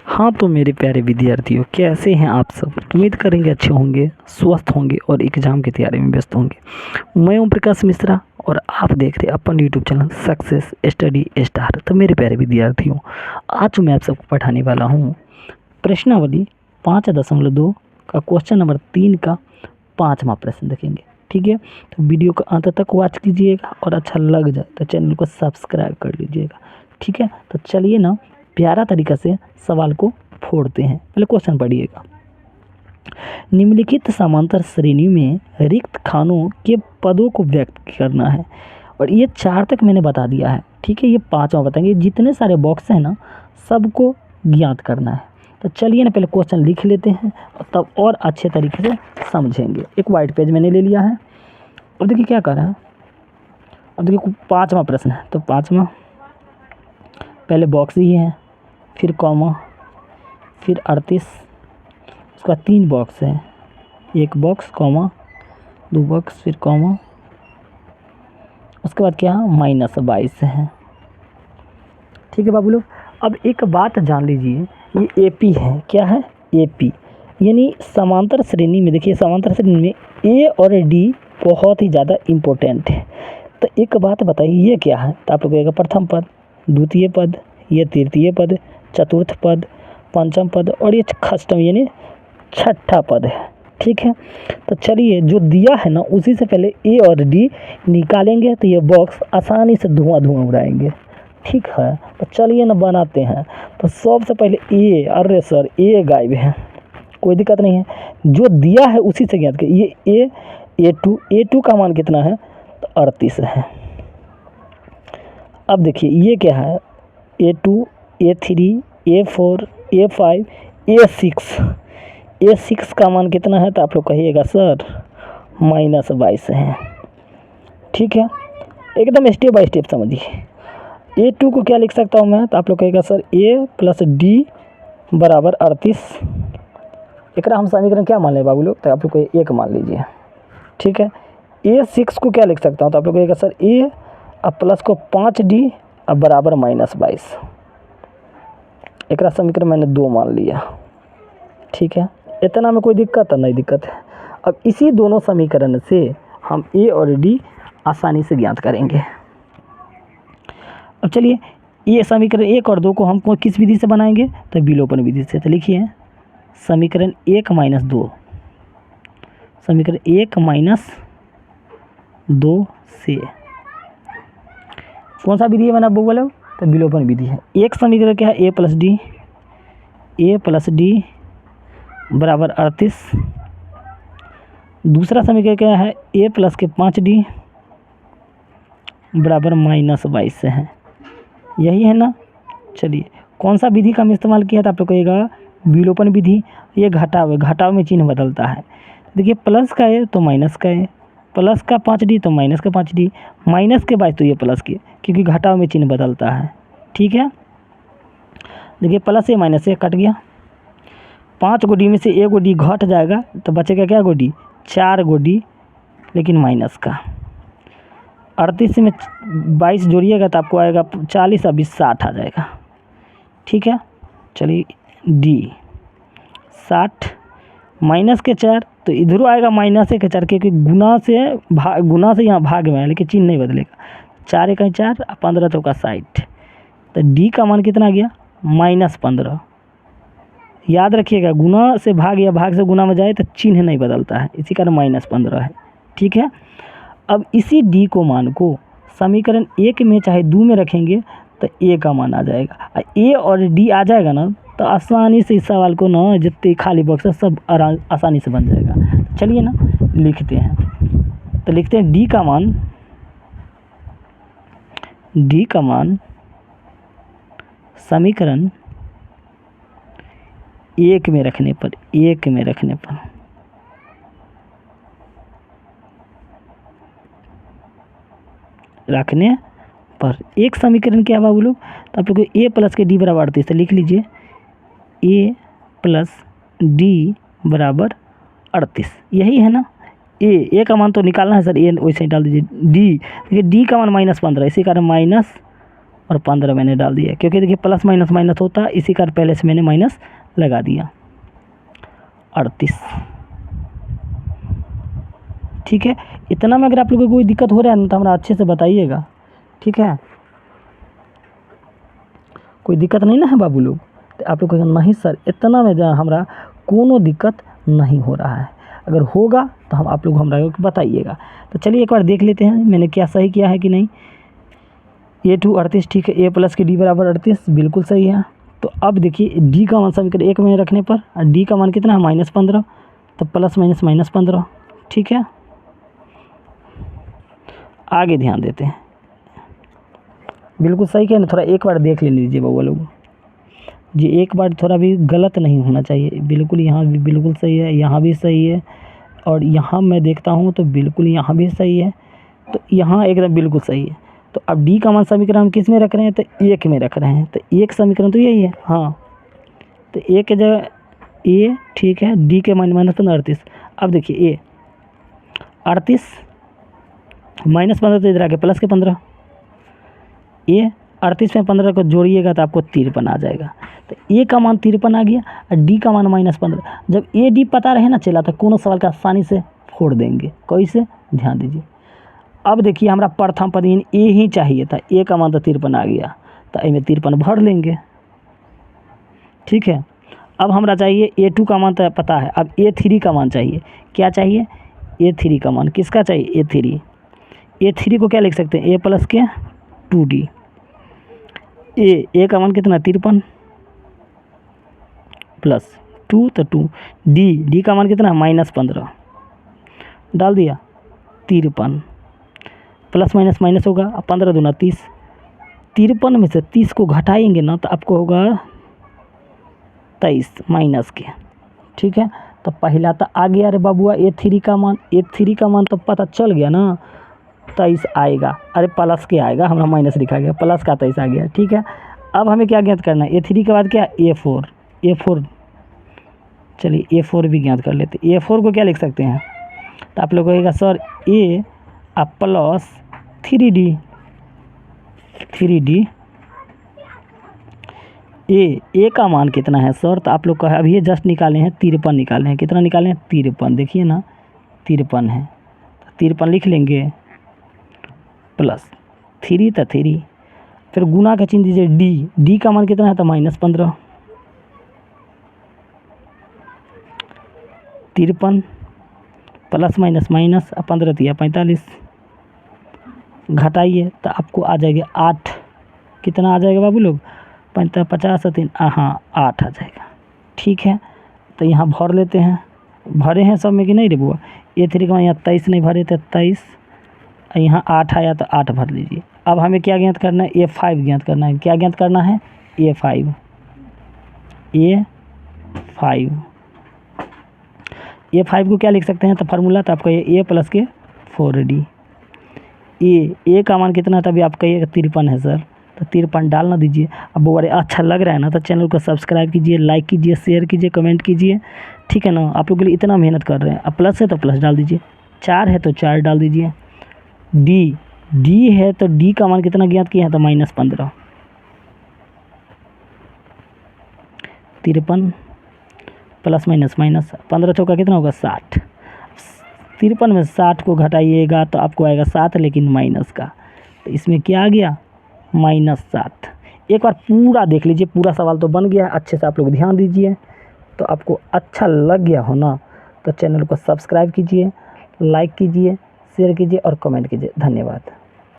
हाँ तो मेरे प्यारे विद्यार्थियों, कैसे हैं आप सब। उम्मीद करेंगे अच्छे होंगे, स्वस्थ होंगे और एग्ज़ाम की तैयारी में व्यस्त होंगे। मैं ओम प्रकाश मिश्रा और आप देख रहे हैं अपन YouTube channel Success Study Star. तो मेरे प्यारे विद्यार्थियों, आज मैं आप सबको पढ़ाने वाला हूँ प्रश्नावली 5.2 का क्वेश्चन नंबर 3 का 5वां प्रश्न देखेंगे। ठीक है, तो वीडियो को अंत तक वॉच कीजिएगा और अच्छा लग जाए तो चैनल को सब्सक्राइब कर लीजिएगा। ठीक है, तो चलिए ना प्यारा तरीका से सवाल को फोड़ते हैं। पहले क्वेश्चन पढ़िएगा। निम्नलिखित समांतर श्रेणी में रिक्त खानों के पदों को व्यक्त करना है। और ये 4 तक मैंने बता दिया है। ठीक है, ये 5वां बताएंगे। जितने सारे बॉक्स हैं ना, सबको ज्ञात करना है। तो चलिए ना पहले क्वेश्चन लिख लेते हैं और तब और अच्छे तरीके से समझेंगे। एक वाइट पेज मैंने ले लिया है। अब देखिए क्या कर रहा है। अब देखिए 5वां प्रश्न है, तो 5वां पहले बॉक्स ही है, फिर कॉमा, फिर 38, उसका 3 बॉक्स है, एक बॉक्स कॉमा, 2 बॉक्स, फिर कॉमा, उसके बाद क्या -22 है। ठीक है बाबू लोग, अब एक बात जान लीजिए, ये एपी है। क्या है? एपी, यानी समांतर श्रेणी में। देखिए समांतर श्रेणी में ए और डी बहुत ही ज़्यादा इम्पोर्टेंट है। तो एक बात बताइए, ये क्या है? तो आप लोग कहेगा प्रथम पद, द्वितीय पद, ये तृतीय पद, चतुर्थ पद, पंचम पद और ये षष्ठम यानी छठा पद है। ठीक है, तो चलिए जो दिया है ना उसी से पहले ए और डी निकालेंगे तो ये बॉक्स आसानी से धुआं धुआं उड़ाएंगे। ठीक है, तो चलिए ना बनाते हैं। तो सबसे पहले ए, अरे सर ए गायब है, कोई दिक्कत नहीं है। जो दिया है उसी से ज्ञात करिए। ये ए टू का मान कितना है? तो 38 है। अब देखिए ये क्या है? A2, A3, A4, A5, A6। A6 का मान कितना है? तो आप लोग कहिएगा सर -22 है। ठीक है, एकदम स्टेप बाय स्टेप समझिए। A2 को क्या लिख सकता हूँ मैं? तो आप लोग कहेगा सर A + D = 38। एक हम समीकरण क्या मान लें बाबू लोग? तो आप लोग को 1 मान लीजिए। ठीक है, A6 को क्या लिख सकता हूँ? तो आप लोग कहेगा सर A प्लस को 5D बराबर -22। एक समीकरण मैंने 2 मान लिया। ठीक है, इतना में कोई दिक्कत नहीं? दिक्कत है। अब इसी दोनों समीकरण से हम ए और डी आसानी से ज्ञात करेंगे। अब चलिए ये समीकरण 1 और 2 को हम किस विधि से बनाएंगे? तो विलोपन विधि से। तो लिखिए समीकरण 1 - 2, समीकरण 1 - 2 से कौन सा विधि है मैंने आपको बोला? तो विलोपन विधि है। एक समीकरण क्या है? A + D = 38। दूसरा समीकरण क्या है? A + के 5D = -22 है। यही है ना? चलिए कौन सा विधि का हम इस्तेमाल किया था? आप लोग कहिएगा विलोपन विधि। ये घटाव है, घटाव में चिन्ह बदलता है। देखिए प्लस का है तो माइनस का है, प्लस का 5D तो माइनस का 5D, माइनस के बाद तो ये प्लस के, क्योंकि घटाव में चिन्ह बदलता है। ठीक है, देखिए प्लस से माइनस से कट गया। 5 गो डी में से 1 गो डी घट जाएगा तो बचेगा क्या गो डी? 4 गो डी, लेकिन माइनस का। 38 में 22 जोड़िएगा तो आपको आएगा 40 और 20 60 आ जाएगा। ठीक है, चलिए डी 60 माइनस के 4 तो इधरों आएगा -4, क्योंकि गुना से यहाँ भाग में है, लेकिन चिन्ह नहीं बदलेगा। 4 × 4 15 × 60। तो डी का मान कितना गया? -15। याद रखिएगा, गुना से भाग या भाग से गुना में जाए तो चिन्ह नहीं बदलता है, इसी कारण -15 है। ठीक है, अब इसी डी को मान को समीकरण 1 में चाहे 2 में रखेंगे तो ए का मान आ जाएगा। ए और डी आ जाएगा ना तो आसानी से इस सवाल को ना जितने खाली बॉक्स है सब आसानी से बन जाएगा। चलिए ना लिखते हैं। तो लिखते हैं डी का मान समीकरण 1 में रखने पर एक समीकरण क्या है बाबू लोग? तो आप लोग A + के D = 38 से लिख लीजिए A + D = 38। यही है ना? ए का मान तो निकालना है सर, ए वैसे ही डाल दीजिए। डी, देखिए डी का मान -15, इसी कारण और 15 मैंने डाल दिया, क्योंकि देखिए प्लस माइनस माइनस होता है, इसी कारण पहले से मैंने माइनस लगा दिया। 38। ठीक है, इतना में अगर आप लोगों को कोई दिक्कत हो रहा है ना तो हमारा अच्छे से बताइएगा, ठीक है। कोई दिक्कत नहीं ना है बाबू लोग, तो आप लोग कहेंगे नहीं सर इतना में जहाँ हमारा कोनो दिक्कत नहीं हो रहा है, अगर होगा तो हम आप लोग हमारा बताइएगा। तो चलिए एक बार देख लेते हैं मैंने क्या सही किया है कि नहीं। A2 38, ठीक है, A प्लस की D बराबर 38 बिल्कुल सही है। तो अब देखिए D का मान समीकरण 1 में रखने पर D का मान कितना है -15, तो प्लस माइनस -15, ठीक है। आगे ध्यान देते हैं, बिल्कुल सही है ना, थोड़ा एक बार देख ले लीजिए बउआ लोग जी, एक बार थोड़ा भी गलत नहीं होना चाहिए, बिल्कुल यहाँ भी बिल्कुल सही है, यहाँ भी सही है, और यहाँ मैं देखता हूँ तो बिल्कुल यहाँ भी सही है, तो यहाँ एकदम बिल्कुल सही है। तो अब D का मान समीकरण हम किस में रख रहे हैं, तो 1 में रख रहे हैं, तो एक समीकरण तो यही है, हाँ, तो A के जगह A, ठीक है, D के मान -15 38। अब देखिए A 38 -15 तो इधर आके प्लस के 15, A 38 में 15 को जोड़िएगा तो आपको 53 आ जाएगा। तो A का मान 53 आ गया और D का मान -15। जब A D पता रहे ना चला तो कोनो सवाल का आसानी से फोड़ देंगे, कैसे, ध्यान दीजिए। अब देखिए हमारा प्रथम पद A ही चाहिए था, A का मान तो 53 आ गया, तो इसमें 53 भर लेंगे, ठीक है। अब हमारा चाहिए A2 का मान तो पता है, अब A3 का मान चाहिए, क्या चाहिए, A3 का मान किसका चाहिए, A3 को क्या लिख सकते हैं, A प्लस के 2D। A का मान कितना 53 प्लस 2 तो 2, D का मान कितना -15 डाल दिया, 53 प्लस माइनस माइनस होगा, 15 दूना 30, 53 में से 30 को घटाएंगे ना तो आपको होगा 23 माइनस के, ठीक है। तो पहला तो आ गया रे बाबुआ A3 का मान तो पता चल गया ना, 23 आएगा, अरे प्लस के आएगा, हमारा माइनस लिखा गया, प्लस का 23 आ गया, ठीक है। अब हमें क्या ज्ञात करना है, A3 के बाद क्या, A4, चलिए A4 भी ज्ञात कर लेते। A4 को क्या लिख सकते हैं, तो आप लोग कहेगा sir A plus 3D A का मान कितना है सर, तो आप लोग का अभी जस्ट निकाले हैं 53 निकाले हैं, कितना निकाले हैं 53, देखिए ना 53 है, तो 53 लिख लेंगे, प्लस 3 तो 3, फिर गुना का चिन्ह दीजिए, D का मान कितना है तो -15, 53 प्लस माइनस माइनस, 15 दिया 45, घटाइए तो आपको आ जाएगा 8, कितना आ जाएगा बाबू लोग, 50 और 3, हाँ 8 आ जाएगा, ठीक है। तो यहाँ भर लेते हैं, भरे हैं सब में कि नहीं रे बुआ, A3 का यहाँ 23 नहीं भरे थे 23, यहाँ 8 आया तो 8 भर लीजिए। अब हमें क्या ज्ञात करना है, A5 ज्ञात करना है, क्या ज्ञात करना है, A5 को क्या लिख सकते हैं, तो फार्मूला तो आपका A प्लस के 4D। A का मान कितना था, अभी आप कहिएगा 53 है सर, तो 53 डाल ना दीजिए। अब वो बड़े अच्छा लग रहा है ना, तो चैनल को सब्सक्राइब कीजिए, लाइक कीजिए, शेयर कीजिए, कमेंट कीजिए, ठीक है ना। आप लोग के लिए इतना मेहनत कर रहे हैं, अब प्लस है तो प्लस डाल दीजिए, 4 है तो 4 डाल दीजिए। D है तो D का मान कितना ज्ञात किया है, तो -15, 53 प्लस माइनस माइनस, 15 चौका कितना होगा 60, 53 में 60 को घटाइएगा तो आपको आएगा 7, लेकिन माइनस का, तो इसमें क्या आ गया -7। एक बार पूरा देख लीजिए, पूरा सवाल तो बन गया है, अच्छे से आप लोग ध्यान दीजिए। तो आपको अच्छा लग गया हो ना, तो चैनल को सब्सक्राइब कीजिए, लाइक कीजिए, शेयर कीजिए और कमेंट कीजिए। धन्यवाद।